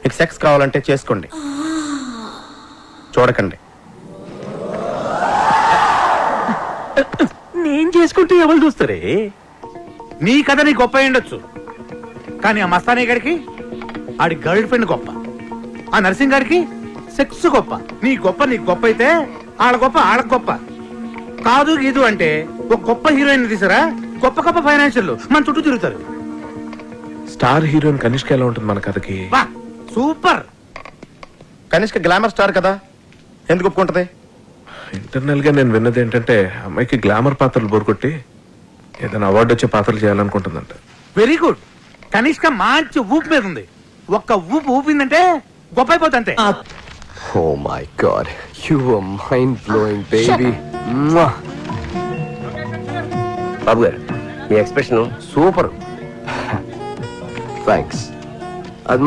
మీకు సెక్స్ కావాలంటే చేసుకోండి, చూడకండి. నేను చేసుకుంటే ఎవరు చూస్తారే? నీ కథ నీ గొప్ప ఉండొచ్చు, కానీ ఆ మస్తానీ గారికి ఆడి గర్ల్ ఫ్రెండ్ గొప్ప, ఆ నర్సింగ్ గారికి సెక్స్ గొప్ప. నీ గొప్ప అయితే ఆడ గొప్ప ఆడకు గొప్ప కాదు. గీదు అంటే ఒక గొప్ప హీరోయిన్ తీసారా, గొప్ప గొప్ప ఫైనాన్షియల్ మన చుట్టూ తిరుగుతారు. స్టార్ హీరోయిన్ కనిష్క ఎలా ఉంటుంది మన కథకి? వా సూపర్. కనిష్క గ్లామర్ స్టార్ కదా, ఎందుకు ఒప్పుకుంటది? ఇంటర్నల్ గా నేను విన్నది ఏంటంటే అమ్మాయికి గ్లామర్ పాత్రలు బోరుకొట్టి ఏదైనా అవార్డు వచ్చే పాత్రలు చేయాలనుకుంటుందంట. Very good. కనిష్క మంచి ఊపు మీద ఉంది. ఒక్క ఊపు ఊపిందంటే గొప్ప అయిపోతుంటే. Oh my God, you were mind-blowing, baby. బాబు గారు, మీ ఎక్స్ప్రెషన్ సూపర్. Thanks. అది మా